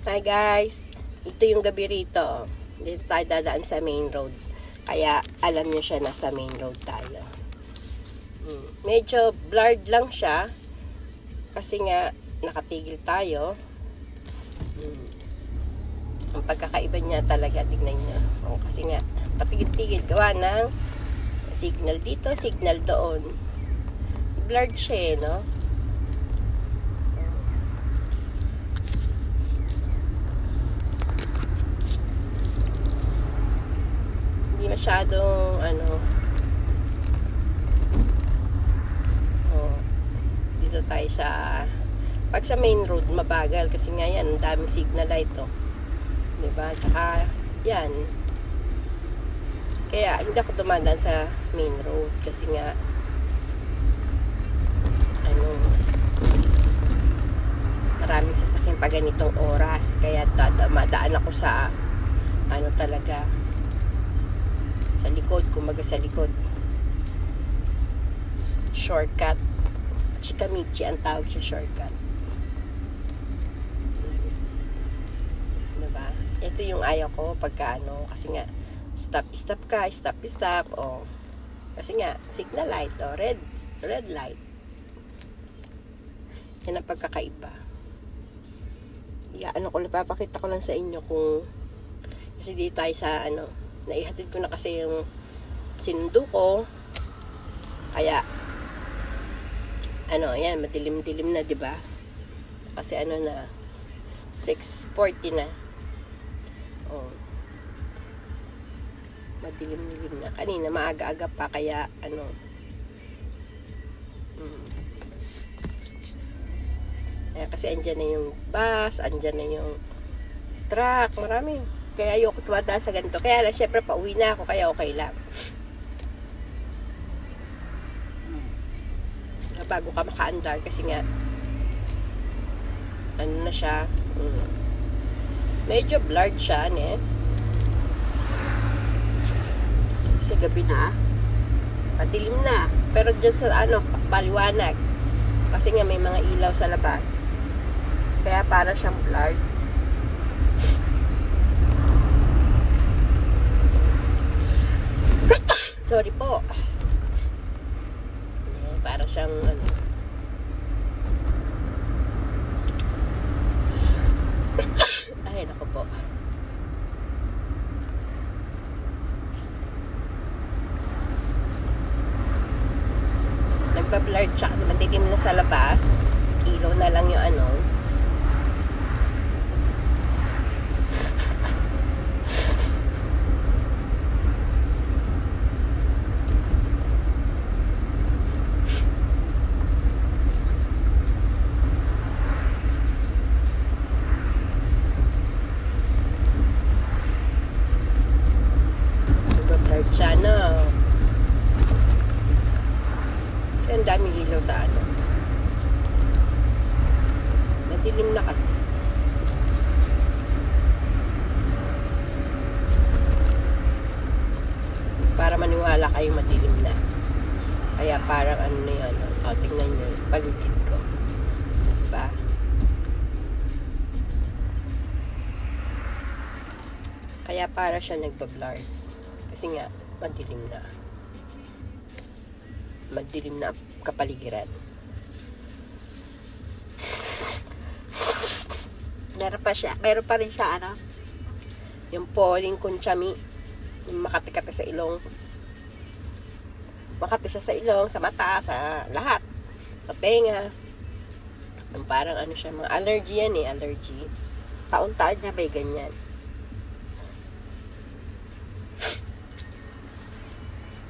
Hi guys, ito yung gabi rito. Dito tayo dadaan sa main road. Kaya alam nyo siya, nasa main road tayo. Medyo blurred lang siya. Kasi nga nakatigil tayo. Ang pagkakaiba niya talaga, tignan nyo. Kasi nga patigil-tigil gawa ng signal dito, signal doon. Blurred siya no? Masyadong dito tayo sa pag sa main road mabagal kasi nga yan, ang daming signal light diba, tsaka yan kaya hindi ako dumadaan sa main road kasi nga maraming sasakyan pa ganitong oras kaya madaan ako sa talaga sa likod, kumaga sa likod. Shortcut. Chikamichi ang tawag sa shortcut. Diba? Ito yung ayaw ko pagka kasi nga stop ka, stop. Kasi nga signal light red light. Yan ang pagkakaiba. Papakita ko lang sa inyo kung kasi dito tayo sa naihatid ko na kasi yung sinundo ko kaya yan madilim-dilim na diba kasi na 6:40 na madilim-dilim na kanina maaga-aga pa kaya kasi andyan na yung bus, andyan na yung truck, marami. Kaya ayoko tumadaan sa ganito. Kaya lang, syempre, pauwi na ako. Kaya okay lang. Bago ka maka-andar. Kasi nga, na siya. Medyo blurred siya, Kasi gabi na. Madilim na. Pero dyan sa, paliwanag. Kasi nga, may mga ilaw sa labas. Kaya para siyang blurred. Sorry po. Para siyang ay, naku po. Nagpa-blurred siya kasi madilim na sa labas. Ilaw na lang yung siya kasi ang daming ilaw sa madilim na kasi para maniwala kayo madilim na kaya parang na yan tingnan nyo paligid ko diba kaya para siya nagpa-blur kasi nga madilim na kapaligiran. Meron pa rin siya yung polling kunchami, yung makati-kati sa ilong. Makati siya sa ilong, sa mata, sa lahat. Sa tenga. Yung parang siya, mga allergy yan allergy. Taon-taon niya may ganyan.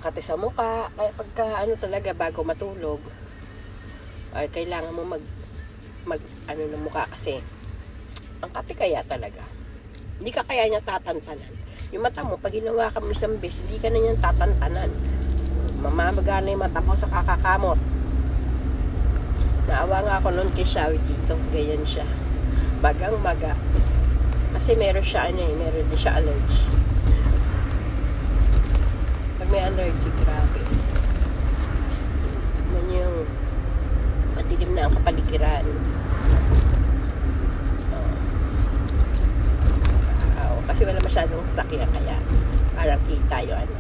Kati sa mukha, kaya pagka talaga bago matulog ay kailangan mo mag ng mukha kasi ang kati kaya talaga hindi ka kaya niya tatantanan yung mata mo, pag ginawa ka mo isang beses hindi ka na niyan tatantanan mamamagana yung mata mo sa kakakamot. Naawa nga ako noon kay Shawi dito, ganyan siya bagang maga kasi meron siya meron din siya allergy. May allergy, grabe. Tignan yung madilim na ang kapaligiran. sasakyan, kaya parang kita yung ano.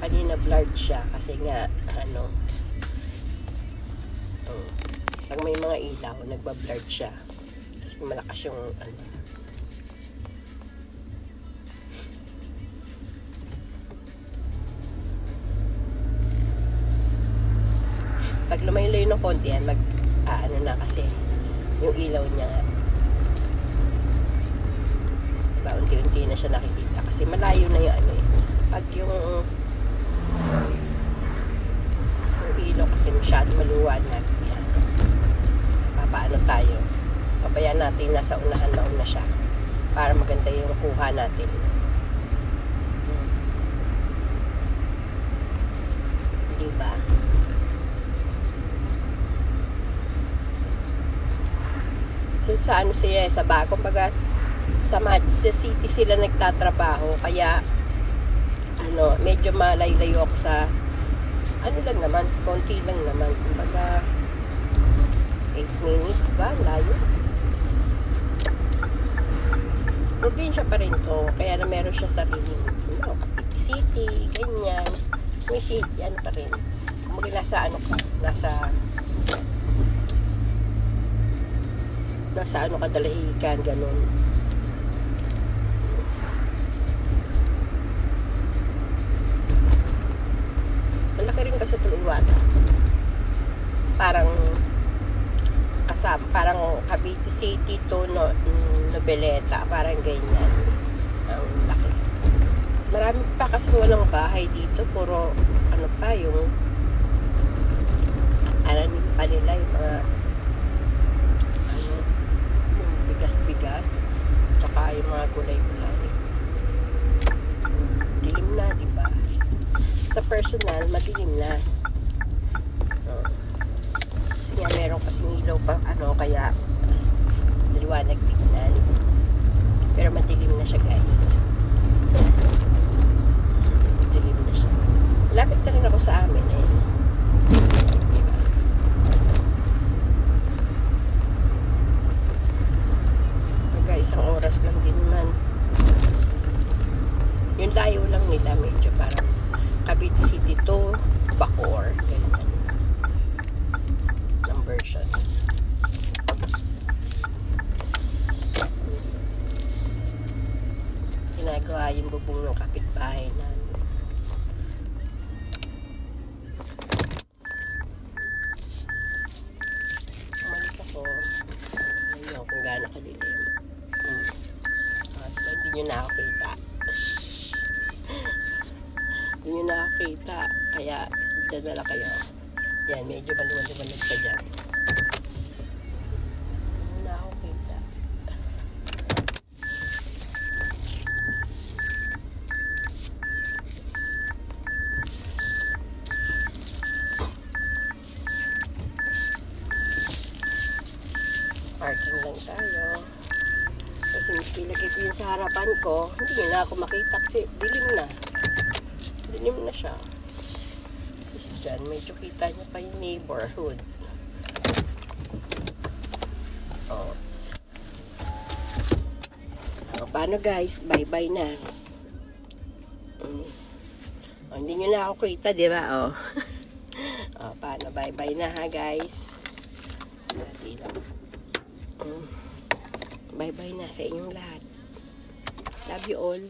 Kanina blurred siya kasi nga ano, pag may mga ilaw nagba-blurred siya kasi malakas yung ano. Pag lumayo-layo ng konti yan, ano na kasi yung ilaw niya diba, unti-unti na siya nakikita kasi malayo na yung ano eh. Pag yung ilaw kasi masyado maluwanag yan, papaano tayo, pabayaan natin nasa unahan na una siya para maganda yung kuha natin. Diba? Sa ano siya, sa bago, kumbaga sa City sila nagtatrabaho, kaya ano, medyo malayo-layo ako sa ano lang naman, konti lang naman, kumbaga 8 minutes ba, layo. Probinsya pa rin to, kaya na meron siya sariling ano, city, ganyan, may city, ano pa rin, kumbaga nasa ano ka, nasa ano kadalahikan, ganun. Malaki rin kasi itong Iwata. Parang kasama, parang Cavite City to Nobeleta, parang ganyan ang laki. Marami pa kasi walang bahay dito, puro ano pa yung alanin pa nila yung mga bigas, tsaka yung mga gulay-gulay. Dilim na, diba? Sa personal, madilim na. Kasi meron kasing ilaw pa, ano, kaya liwanag tignan. Pero madilim na siya, guys. Madilim na siya. Lapit na rin ako sa amin, eh. Isang oras lang din man. Yung layo lang nila, medyo parang Cavite City to Bacoor, ganyan ng version. Ginagawa yung bubong ng kapitbahay namin. Umalis ako, ayun kung gaano kadilim. Hindi nyo nakakita. Hindi nyo nakakita. Kaya, dyan na lang kayo. Yan, medyo maluwag-luwag pa dyan. Hindi nyo nakakita. Parking lang tayo. Kasi miski lagay ko yun sa harapan ko, hindi na ako makita kasi dilim na. Dilim na siya. Tapos dyan, medyo kita niya pa yung neighborhood. Oh. So, paano guys? Bye-bye na. Oh, hindi nyo na ako kita, di ba? Oh. Oh, paano? Bye-bye na ha guys. Sati lang. Bye-bye na sa inyong lahat. Love you all.